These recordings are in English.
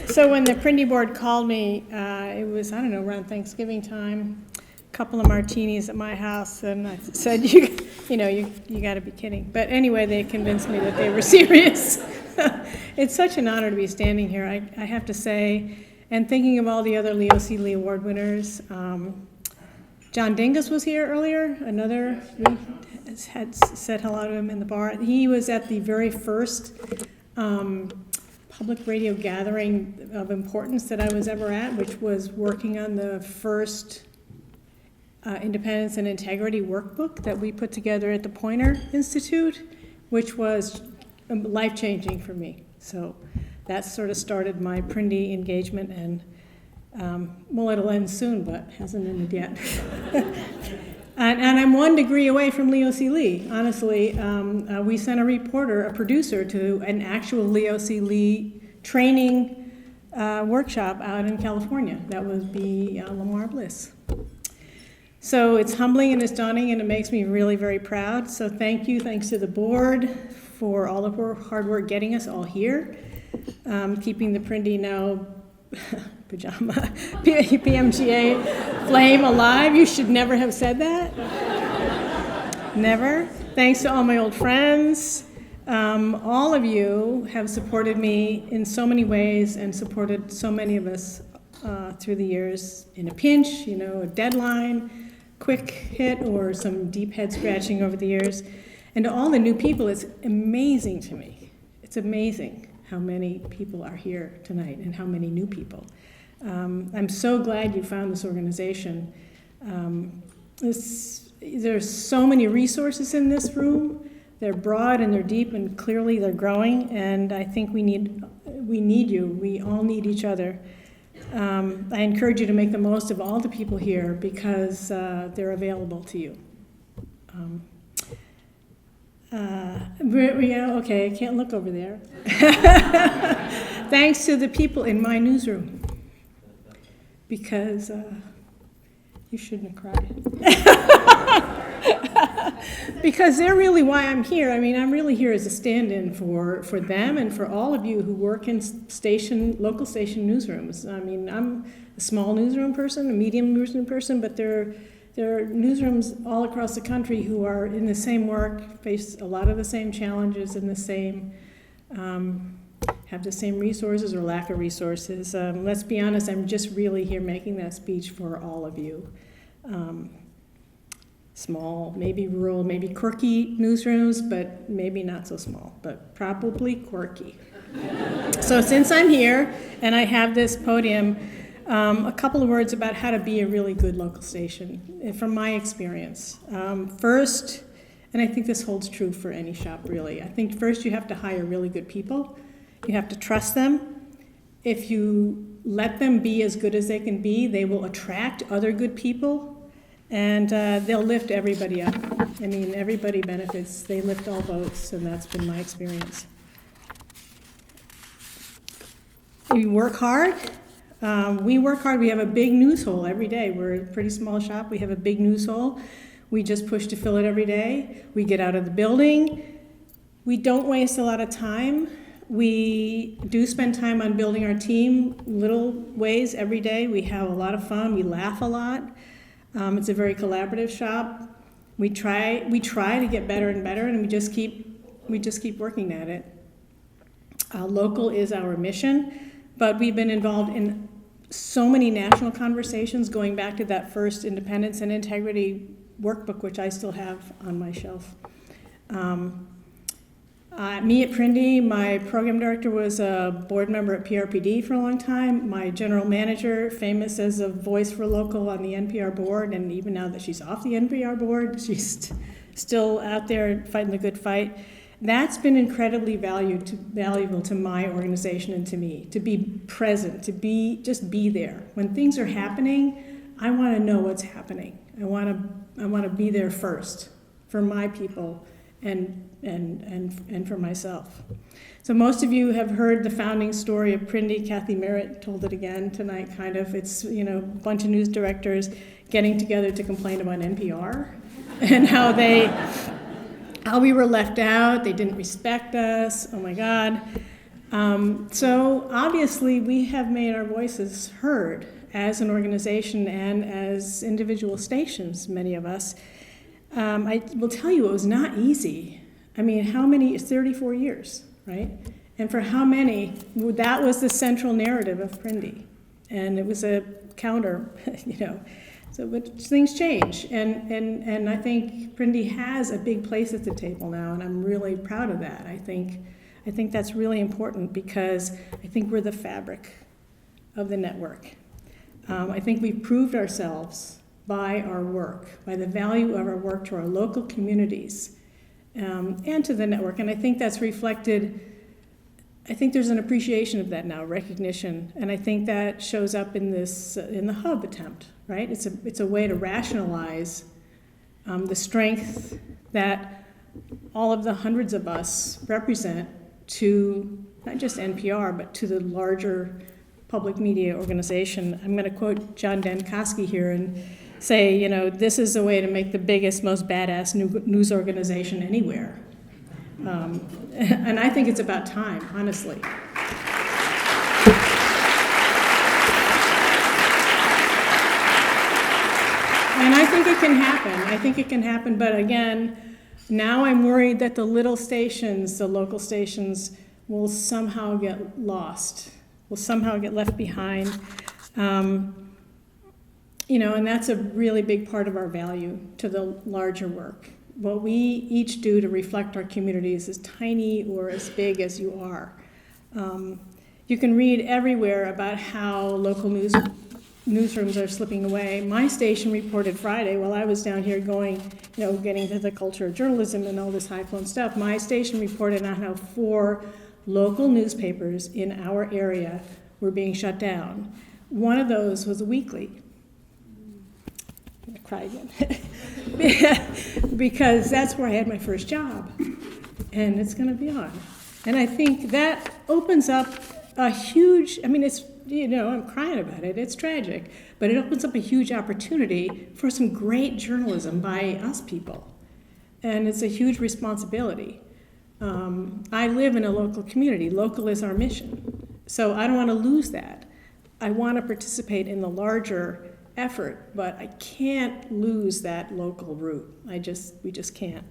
So when the Prindy board called me, it was, I don't know, around Thanksgiving time, a couple of martinis at my house, and I said, you got to be kidding. But anyway, they convinced me that they were serious. It's such an honor to be standing here, I have to say, and thinking of all the other Leo C. Lee Award winners. John Dingus was here earlier, we had said hello to him in the bar. He was at the very first public radio gathering of importance that I was ever at, which was working on the first Independence and Integrity workbook that we put together at the Poynter Institute, which was life-changing for me. So that sort of started my Prindy engagement, and well, it'll end soon, but hasn't ended yet. And I'm 1 degree away from Leo C. Lee. Honestly, we sent a producer, to an actual Leo C. Lee training workshop out in California. That would be Lamar Bliss. So it's humbling and it's daunting, and it makes me really very proud. So thanks to the board for all of her hard work getting us all here, keeping the Prindy now PMGA flame alive. You should never have said that. Never. Thanks to all my old friends. All of you have supported me in so many ways and supported so many of us through the years in a pinch, a deadline, quick hit, or some deep head scratching over the years. And to all the new people, it's amazing to me. It's amazing how many people are here tonight and how many new people. I'm so glad you found this organization. There's so many resources in this room. They're broad and they're deep, and clearly they're growing, and I think we need you. We all need each other. I encourage you to make the most of all the people here because they're available to you. Okay, I can't look over there. Thanks to the people in my newsroom, because you shouldn't have cried. Because they're really why I'm here. I mean, I'm really here as a stand-in for them and for all of you who work in local station newsrooms. I mean, I'm a small newsroom person, a medium newsroom person, but there are newsrooms all across the country who are in the same work, face a lot of the same challenges, and the same have the same resources or lack of resources. Let's be honest, I'm just really here making that speech for all of you. Small, maybe rural, maybe quirky newsrooms, but maybe not so small, but probably quirky. So since I'm here and I have this podium, a couple of words about how to be a really good local station from my experience. First, and I think this holds true for any shop really, I think first you have to hire really good people. You have to trust them. If you let them be as good as they can be, they will attract other good people, and they'll lift everybody up. I mean, everybody benefits. They lift all boats, and that's been my experience. We work hard. We work hard. We have a big news hole every day. We're a pretty small shop. We have a big news hole. We just push to fill it every day. We get out of the building. We don't waste a lot of time. We do spend time on building our team, little ways every day. We have a lot of fun. We laugh a lot. It's a very collaborative shop. We try to get better and better, and we just keep working at it. Local is our mission, but we've been involved in so many national conversations going back to that first Independence and Integrity workbook, which I still have on my shelf. Me at Prindy, my program director was a board member at PRPD for a long time. My general manager, famous as a voice for local on the NPR board, and even now that she's off the NPR board, she's still out there fighting the good fight. That's been incredibly valuable to my organization and to me, to be present, just be there. When things are happening, I want to know what's happening. I want to be there first for my people and for myself. So most of you have heard the founding story of Prindy. Kathy Merritt told it again tonight, kind of. It's, a bunch of news directors getting together to complain about NPR and how we were left out, they didn't respect us, oh my God. So obviously we have made our voices heard as an organization and as individual stations, many of us. I will tell you, it was not easy. I mean, how many, 34 years, right? And for how many, that was the central narrative of Prindy. And it was a counter, So, but things change. And I think Prindy has a big place at the table now, and I'm really proud of that. I think that's really important because I think we're the fabric of the network. I think we've proved ourselves by our work, by the value of our work to our local communities and to the network. And I think that's reflected, I think there's an appreciation of that now, recognition. And I think that shows up in this, in the hub attempt, right? It's a way to rationalize the strength that all of the hundreds of us represent to not just NPR, but to the larger public media organization. I'm going to quote John Dankosky here and say, this is a way to make the biggest, most badass news organization anywhere. And I think it's about time, honestly. And I think it can happen. But again, now I'm worried that the little stations, the local stations, will somehow get lost, will somehow get left behind. And that's a really big part of our value to the larger work. What we each do to reflect our communities is tiny or as big as you are. You can read everywhere about how local newsrooms are slipping away. My station reported Friday, while I was down here going, getting to the culture of journalism and all this high-flown stuff, my station reported on how 4 local newspapers in our area were being shut down. One of those was a weekly. I'm gonna cry again. Because that's where I had my first job, and it's gonna be on. And I think that opens up a huge, I'm crying about it, it's tragic, but it opens up a huge opportunity for some great journalism by us people. And it's a huge responsibility. I live in a local community. Local is our mission. So I don't want to lose that. I want to participate in the larger effort, but I can't lose that local root. We just can't.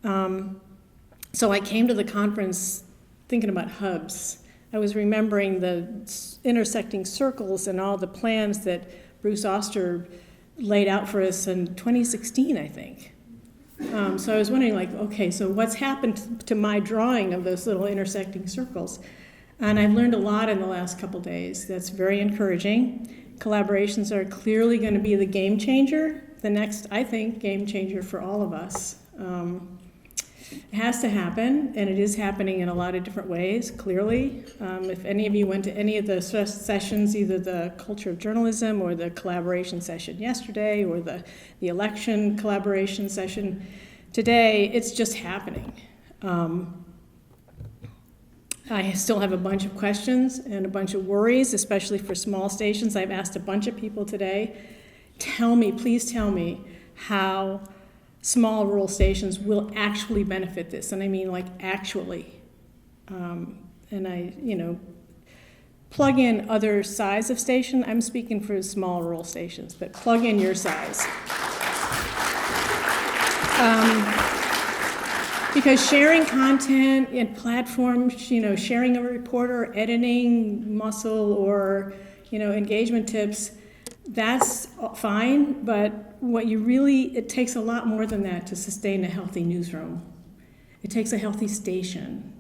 So I came to the conference thinking about hubs. I was remembering the intersecting circles and all the plans that Bruce Oster laid out for us in 2016, I think. So I was wondering, okay, so what's happened to my drawing of those little intersecting circles? And I've learned a lot in the last couple days. That's very encouraging. Collaborations are clearly going to be the game changer, the next, I think, game changer for all of us. It has to happen, and it is happening in a lot of different ways, clearly. If any of you went to any of the sessions, either the Culture of Journalism or the collaboration session yesterday or the election collaboration session today, it's just happening. I still have a bunch of questions and a bunch of worries, especially for small stations. I've asked a bunch of people today, please tell me how small rural stations will actually benefit this. And I mean actually. And I, plug in other size of station. I'm speaking for small rural stations, but plug in your size. Because sharing content in platforms, sharing a report or editing muscle or, engagement tips, that's fine, but it takes a lot more than that to sustain a healthy newsroom. It takes a healthy station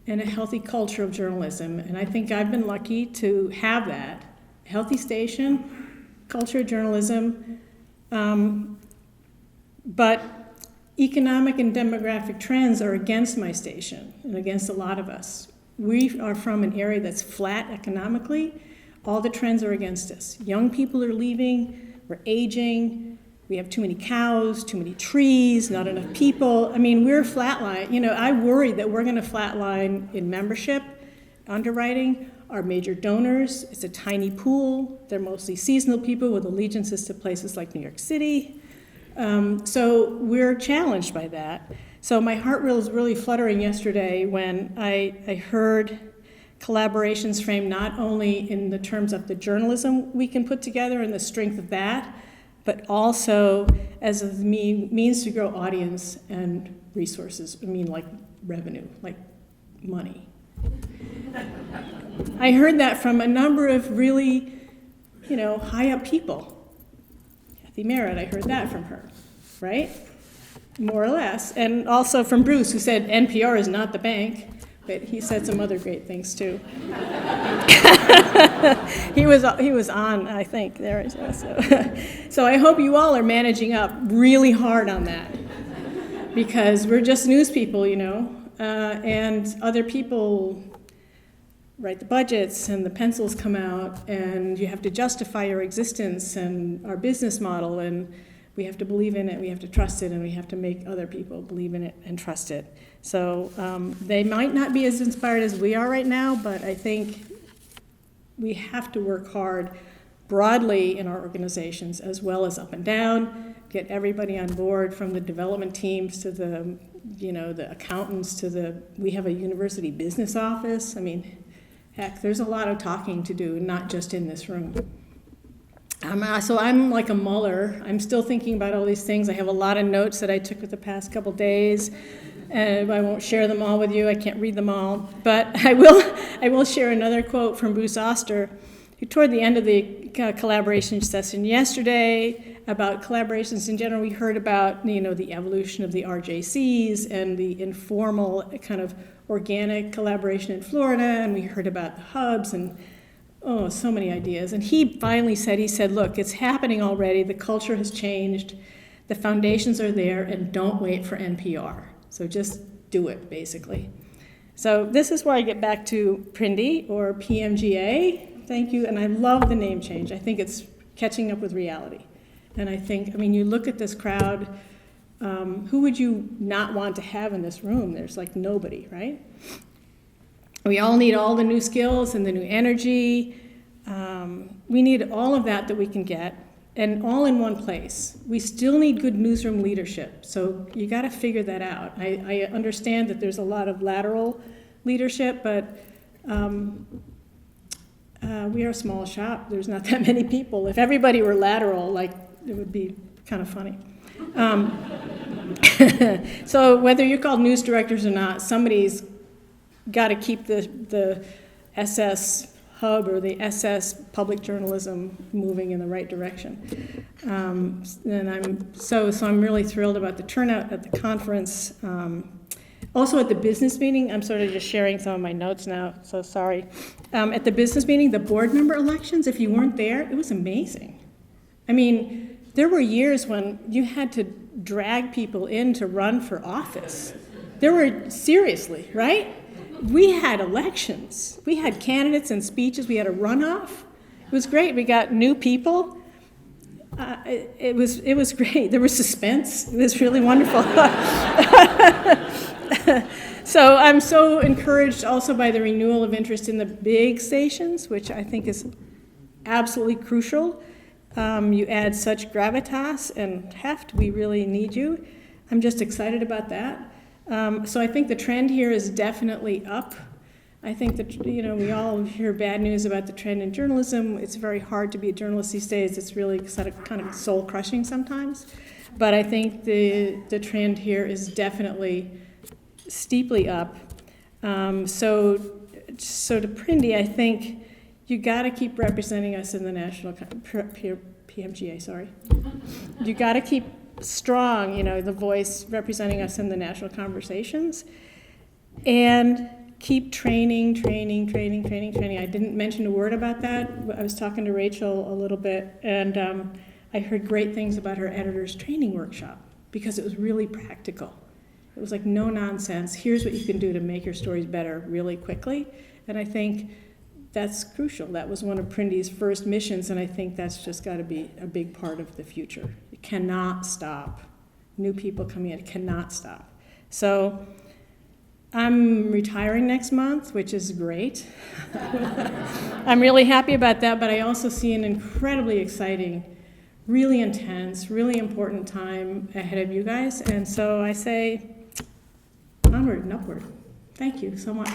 and a healthy culture of journalism, and I think I've been lucky to have that. A healthy station, culture of journalism, but economic and demographic trends are against my station and against a lot of us. We are from an area that's flat economically. All the trends are against us. Young people are leaving, we're aging, we have too many cows, too many trees, not enough people. We're flatline. I worry that we're gonna flatline in membership, underwriting. Our major donors, it's a tiny pool. They're mostly seasonal people with allegiances to places like New York City. So we're challenged by that. So my heart was really fluttering yesterday when I heard collaborations framed not only in the terms of the journalism we can put together and the strength of that, but also as a means to grow audience and resources. I mean, like revenue, like money. I heard that from a number of really, high up people. Kathy Merritt, I heard that from her, right? More or less. And also from Bruce, who said NPR is not the bank, but he said some other great things too. He was on, I think, there. So I hope you all are managing up really hard on that, because we're just news people, and other people write the budgets and the pencils come out and you have to justify your existence and our business model, and we have to believe in it, we have to trust it, and we have to make other people believe in it and trust it. So they might not be as inspired as we are right now, but I think we have to work hard broadly in our organizations as well as up and down, get everybody on board, from the development teams to the accountants to we have a university business office. I mean, heck, there's a lot of talking to do, not just in this room. So I'm like a Muller. I'm still thinking about all these things. I have a lot of notes that I took with the past couple days, and I won't share them all with you. I can't read them all, but I will share another quote from Bruce Oster, who toward the end of the collaboration session yesterday about collaborations in general, we heard about the evolution of the RJCs and the informal kind of organic collaboration in Florida, and we heard about the hubs and so many ideas. And he finally said, look, it's happening already. The culture has changed. The foundations are there, and don't wait for NPR. So just do it, basically. So this is where I get back to PRINDY, or PMGA. Thank you. And I love the name change. I think it's catching up with reality. And I think, you look at this crowd, who would you not want to have in this room? There's like nobody, right? We all need all the new skills and the new energy. We need all of that we can get, and all in one place. We still need good newsroom leadership, so you got to figure that out. I understand that there's a lot of lateral leadership, but we are a small shop. There's not that many people. If everybody were lateral, it would be kind of funny. So whether you're called news directors or not, somebody's got to keep the SS hub or the SS public journalism moving in the right direction. And I'm really thrilled about the turnout at the conference. Also at the business meeting, I'm sort of just sharing some of my notes now, so sorry. At the business meeting, the board member elections, if you weren't there, it was amazing. There were years when you had to drag people in to run for office. Seriously, right? We had elections. We had candidates and speeches. We had a runoff. It was great. We got new people. It was great. There was suspense. It was really wonderful. So I'm so encouraged also by the renewal of interest in the big stations, which I think is absolutely crucial. You add such gravitas and heft. We really need you. I'm just excited about that. So I think the trend here is definitely up. I think that, we all hear bad news about the trend in journalism. It's very hard to be a journalist these days. It's really kind of soul-crushing sometimes. But I think the trend here is definitely steeply up. So to PRINDY, I think you got to keep representing us in the national PMGA. Sorry, you got to keep strong, the voice representing us in the national conversations, and keep training. I didn't mention a word about that. I was talking to Rachel a little bit, and I heard great things about her editor's training workshop, because it was really practical. It was like no nonsense. Here's what you can do to make your stories better really quickly. And I think that's crucial. That was one of PRINDY's first missions, and I think that's just got to be a big part of the future. It cannot stop. New people coming in, it cannot stop. So I'm retiring next month, which is great. I'm really happy about that, but I also see an incredibly exciting, really intense, really important time ahead of you guys. And so I say onward and upward. Thank you so much.